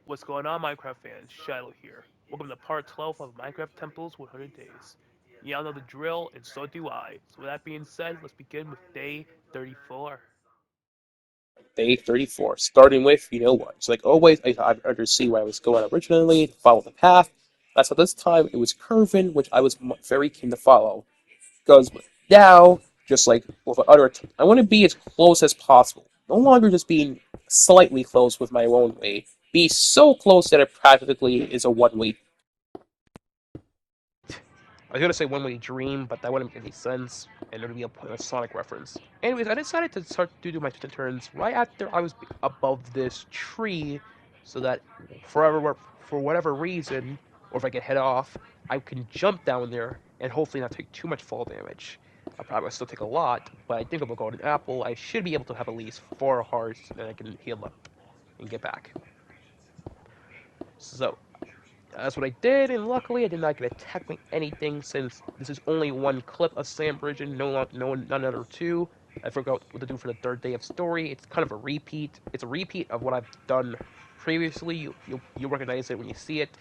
What's going on, Minecraft fans? Shiloh here. Welcome to part 12 of Minecraft Temple's 100 Days. Y'all know the drill, and so do I. So with that being said, let's begin with day 34. Day 34, starting with, you know what? So like always, I undersee where I was going originally, follow the path. That's how this time it was curving, which I was very keen to follow. Because now, just like with other, I want to be as close as possible. No longer just being slightly close with my own way. Be so close that it practically is a one-way. I was gonna say one way dream, but that wouldn't make any sense, and it would be a Sonic reference. Anyways, I decided to start to do my twists and turns right after I was above this tree, so that for whatever reason, or if I get hit off, I can jump down there and hopefully not take too much fall damage. I'll probably still take a lot, but I think with a golden apple, I should be able to have at least 4 hearts, and I can heal up and get back. So that's what I did, and luckily I did not get attacked by anything since this is only one clip of Sam Bridgen, none other two. I forgot what to do for the third day of story. It's kind of a repeat. It's a repeat of what I've done previously. You'll recognize it when you see it.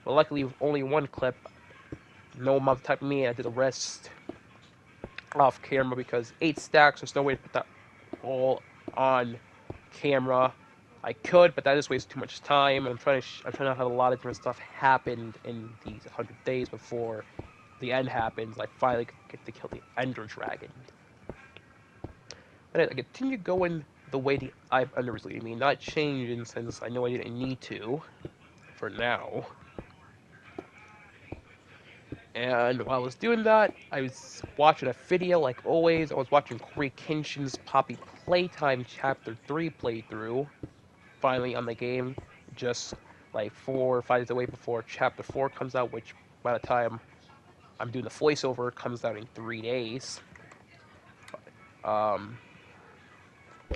But luckily, with only one clip, no one attacked me. I did the rest off camera because 8 stacks. There's no way to put that all on camera. I could, but that just wastes too much time. I'm trying to have a lot of different stuff happen in these 100 days before the end happens. I finally get to kill the Ender Dragon. And I continue going the way I've originally leading me, not changing since I know I didn't need to for now. And while I was doing that, I was watching a video like always. I was watching Corey Kenshin's Poppy Playtime Chapter 3 playthrough, finally on the game, just like 4 or 5 days away before Chapter 4 comes out, which by the time I'm doing the voiceover comes out in 3 days. Um,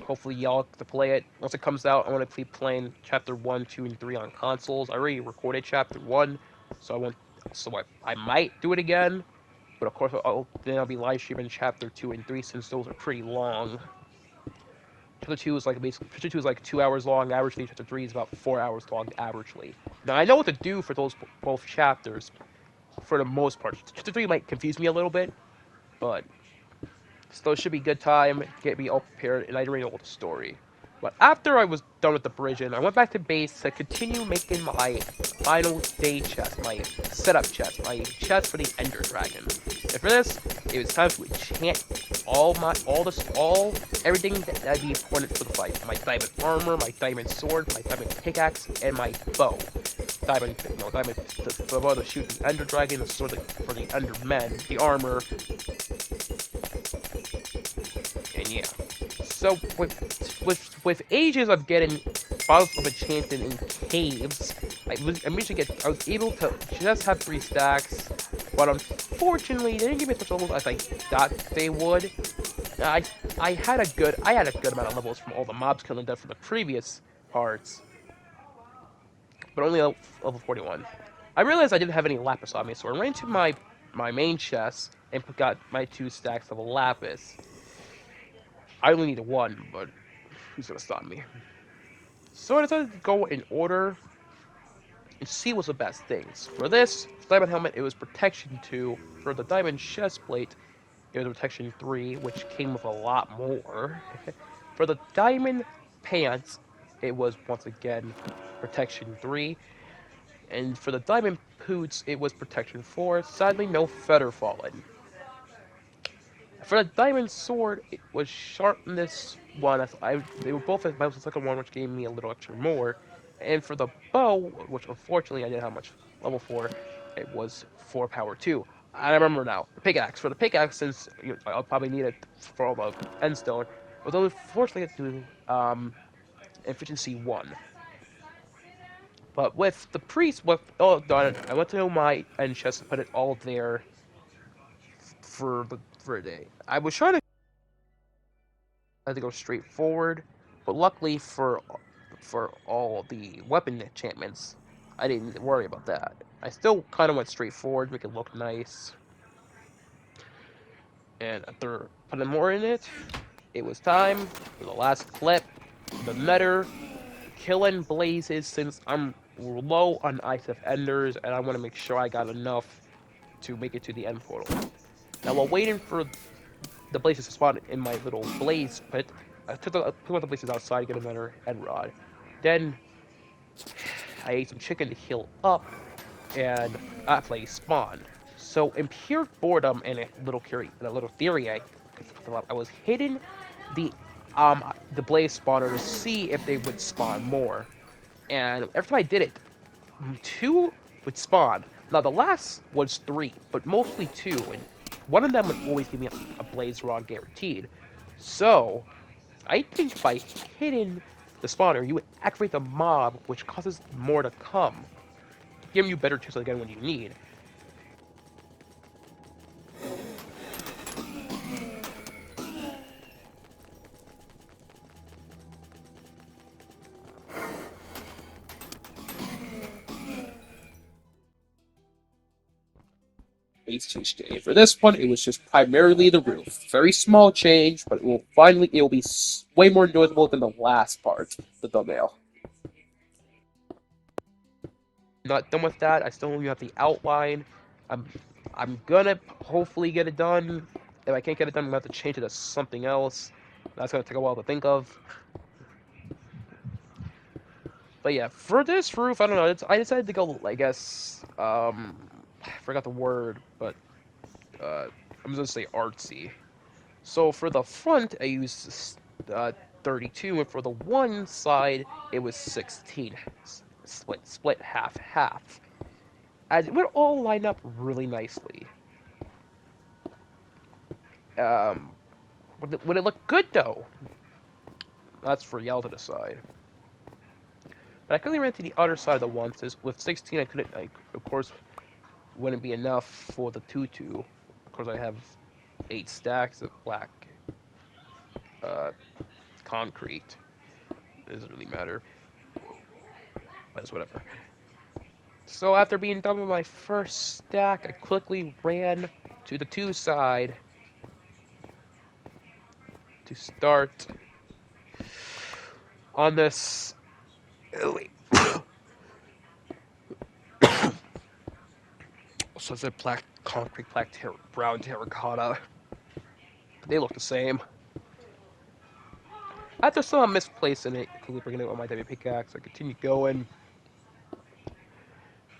Hopefully y'all get to play it. Once it comes out, I want to keep playing Chapter 1, 2, and 3 on consoles. I already recorded Chapter 1, so I might do it again. But of course, then I'll be live streaming Chapter 2 and 3 since those are pretty long. Chapter 2 is like 2 hours long averagely. Chapter 3 is about 4 hours long averagely. Now I know what to do for those both chapters for the most part. Chapter 3 might confuse me a little bit, but still it should be a good time. Get me all prepared, and I already know the story. But after I was done with the bridge, I went back to base to continue making my final day chest, my setup chest, my chest for the Ender Dragon. And for this, it was time to enchant everything that'd be important for the fight. My diamond armor, my diamond sword, my diamond pickaxe, and my bow. The bow to shoot the Ender Dragon, the sword for the Ender Men, the armor, and yeah. So with ages of getting bottles of enchanted in caves, I was able to just have 3 stacks, but unfortunately they didn't give me as much levels as I thought they would. I had a good amount of levels from all the mobs killing done from the previous parts, but only level 41. I realized I didn't have any lapis on me, so I ran to my main chest and got my 2 stacks of lapis. I only needed 1, but who's gonna stop me? So I decided to go in order and see what's the best things. For this diamond helmet, it was protection 2. For the diamond chest plate, it was protection 3, which came with a lot more. For the diamond pants, it was once again protection 3. And for the diamond boots, it was protection 4. Sadly, no feather fallen. For the diamond sword, it was sharpness 1. They were both as the second one, which gave me a little extra more. And for the bow, which unfortunately I didn't have much level for, it was 4 power 2. I remember now. The pickaxe. For the pickaxe, since I'll probably need it for all the endstone, it was unfortunately to efficiency 1. But with the priest, with all done, I went to my end chest and put it all there for a day. I was trying to go straight forward, but luckily for all the weapon enchantments, I didn't need to worry about that. I still kind of went straight forward, make it look nice. And after putting more in it, it was time for the last clip. The Nether killing blazes since I'm low on Ice of Enders, and I want to make sure I got enough to make it to the end portal. Now, while waiting for the blazes to spawn in my little blaze pit, I took one of the blazes outside to get another end rod. Then I ate some chicken to heal up, and that place spawned. So in pure boredom and a little theory I was hitting the blaze spawner to see if they would spawn more. And every time I did it, two would spawn. Now the last was three, but mostly two, and one of them would always give me a blaze rod guaranteed. So I think by hitting the spawner, you would activate the mob, which causes more to come, giving you better chances again when you need. Base change day. For this one, it was just primarily the roof. Very small change, but it will be way more noticeable than the last part, the thumbnail. Not done with that. I still only have the outline. I'm I'm gonna hopefully get it done. If I can't get it done, I'm gonna have to change it to something else. That's gonna take a while to think of. But yeah, for this roof, I don't know. I decided to go, I guess, I forgot the word, but I'm just gonna say artsy. So for the front, I used 32, and for the one side, it was 16. Split half half. As it would all line up really nicely. Um, would it look good though? That's for y'all to decide. But I couldn't ran to the other side of the one. Since with 16, I couldn't. Of course, wouldn't be enough for the tutu. Of course, I have 8 stacks of black uh, concrete. It doesn't really matter, but it's whatever. So after being done with my first stack, I quickly ran to the 2 side to start on this. Oh, wait. So it's a black concrete, brown terracotta. They look the same. After some misplacing it, quickly bringing it on my W pickaxe, I continue going,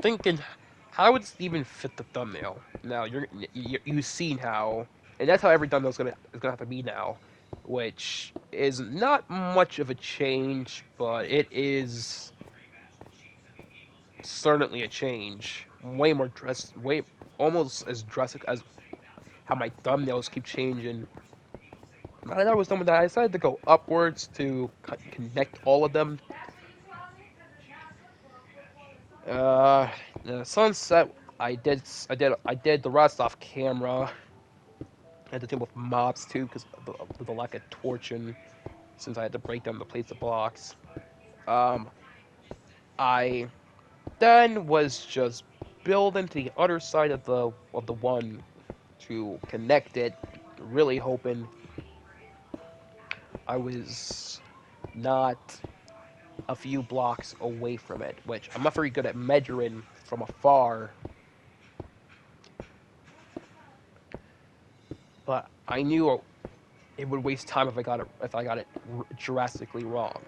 thinking, how would this even fit the thumbnail? Now you've seen how, and that's how every thumbnail is gonna have to be now, which is not much of a change, but it is certainly a change. Way almost as drastic as how my thumbnails keep changing. Now that I was done with that, I decided to go upwards to connect all of them. The sunset. I did the rest off camera. I had to deal with mobs too because of the lack of torching, since I had to break down the plates of blocks. Um, I then was just building to the other side of the one to connect it, really hoping I was not a few blocks away from it, which I'm not very good at measuring from afar. But I knew it would waste time if I got it drastically wrong.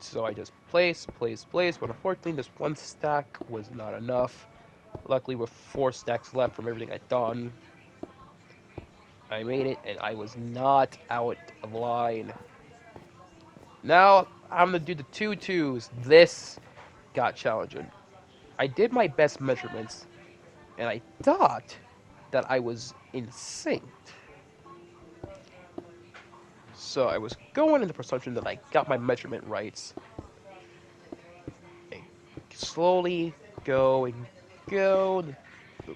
So I just place, but unfortunately this one stack was not enough. Luckily with 4 stacks left from everything I'd done, I made it and I was not out of line. Now I'm gonna do the 2-2s. This got challenging. I did my best measurements and I thought that I was in sync. So I was going in the presumption that I got my measurement right. And slowly go and go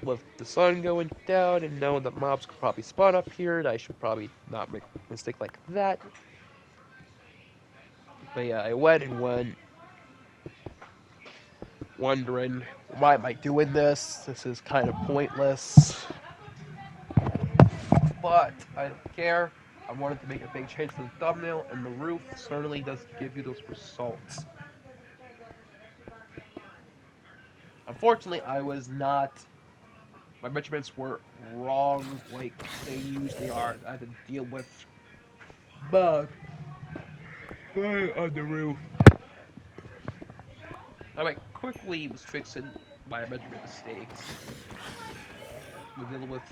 with the sun going down and knowing that mobs could probably spawn up here. I should probably not make a mistake like that. But yeah, I went and went. wondering, why am I doing this? This is kind of pointless. But I don't care. I wanted to make a big change for the thumbnail, and the roof certainly does give you those results. Unfortunately, I was not. My measurements were wrong, like they usually are. I had to deal with bug on the roof. I quickly was fixing my measurement mistakes. Was dealing with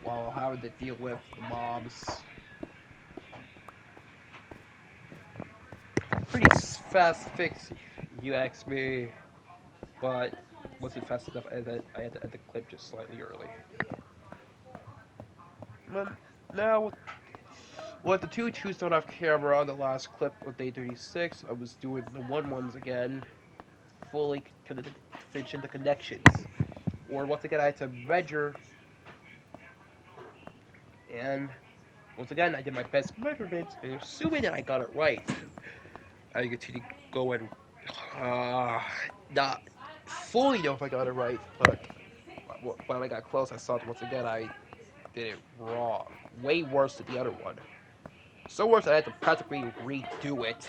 while having to deal with the mobs. Pretty fast fix, you ask me, but wasn't fast enough. I had to end the clip just slightly early. But now, with the two twos not off camera on the last clip of day 36, I was doing the one ones again, fully finishing the connections. Or once again, I had to measure, and once again, I did my best measurements, and assuming that I got it right, I continue going. Not fully know if I got it right, but when I got close, I saw that once again I did it wrong. Way worse than the other one. So worse that I had to practically redo it.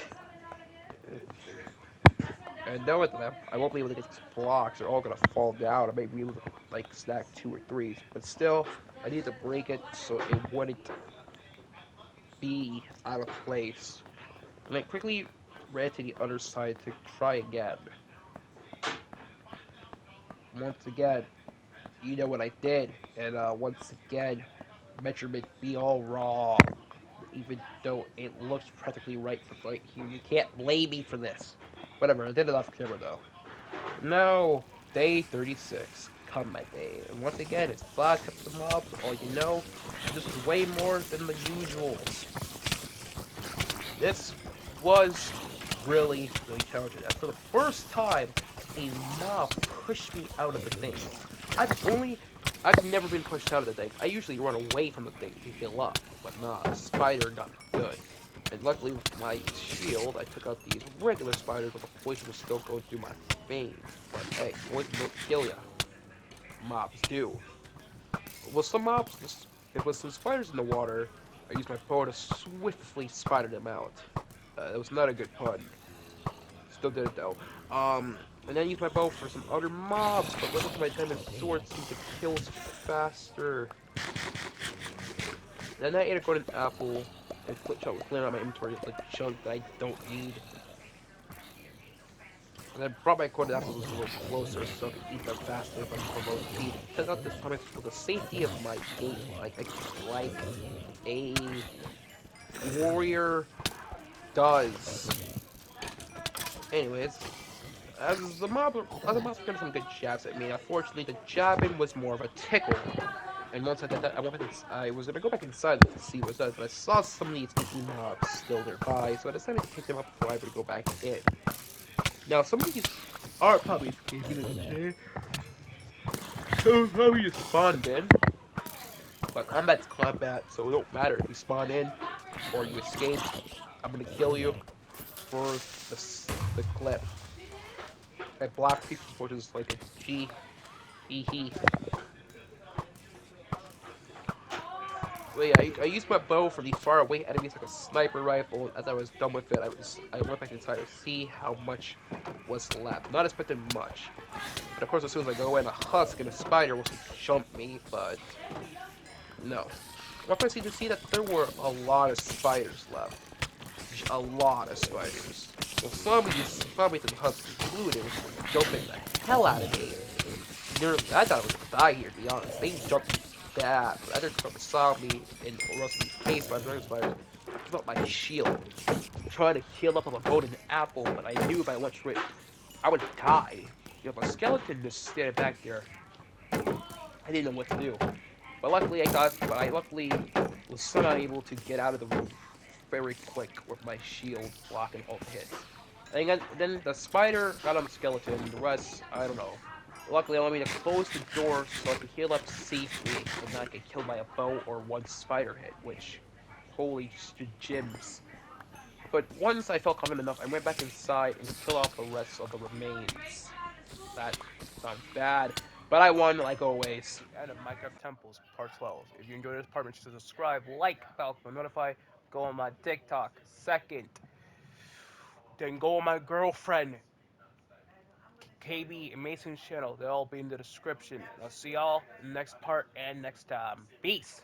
And knowing that I won't be able to get these blocks, they're all gonna fall down. I may be able to like stack 2 or 3s, but still, I need to break it so it wouldn't be out of place. And I quickly ran to the other side to try again. Once again, you know what I did, and once again, measurement be all wrong. Even though it looks practically right for right here, you can't blame me for this. Whatever, I did it off camera though. Now, day 36, come my day, and once again, it's 5 cups of mobs. All you know, this is way more than the usual. This was really challenging. And for the first time, a mob pushed me out of the thing. I've never been pushed out of the thing. I usually run away from the thing to heal up, but nah, the spider got good. And luckily with my shield, I took out these regular spiders, but the poison was still going through my veins. But hey, poison don't kill ya. Mobs do. With some mobs, with some spiders in the water, I used my bow to swiftly spider them out. It was not a good pun. Still did it though. And then I used my bow for some other mobs, but little to my diamond sword seemed to kill faster. Then I ate a golden apple and shot was clearing out my inventory of like junk that I don't need. And I brought my golden apples a little closer so I could eat them faster but for low speed. Turns out this time it's for the safety of my game, like a warrior does. Anyways, as the mobs getting some good jabs at me. Unfortunately, the jabbing was more of a tickle. And once I did that, I was gonna go back inside to see what it does, but I saw some of these sticky mobs still nearby, so I decided to pick them up before I would go back in. Now, some of these are probably escaping in the day. So probably just spawned in. But combat's combat, so it don't matter if you spawn in or you escape. I'm gonna kill you for the clip. I block people, which is like a G. Hee. Wait, I used my bow for the far away enemies like a sniper rifle. As I was done with it, I went back inside to see how much was left. Not expecting much. But of course, as soon as I go in, a husk and a spider will jump me, but no. I proceeded to see that there were a lot of spiders left. A lot of spiders. Well, some of these, probably the husk included, was jumping the hell out of me. I thought I was gonna die here, to be honest. They jumped bad, but I just saw me in Rusty's face by the spider. I give up my shield, trying to heal up on a golden apple, but I knew if I went for it, I would die. You know, a skeleton just standing back there. I didn't know what to do. But luckily I luckily was somehow able to get out of the room very quick with my shield blocking all the hits. And then the spider got on the skeleton, the rest, I don't know. Luckily, allowed me to close the door so I could heal up safely and not get killed by a bow or one spider hit, which, holy gems. But once I felt confident enough, I went back inside and killed off the rest of the remains. That sounds bad. But I won like always. End of Minecraft Temples Part 12. If you enjoyed this part, make sure to subscribe, like, bell, notify, go on my TikTok. Second, then go on my girlfriend KB and Mason's channel. They'll all be in the description. I'll see y'all in the next part and next time. Peace.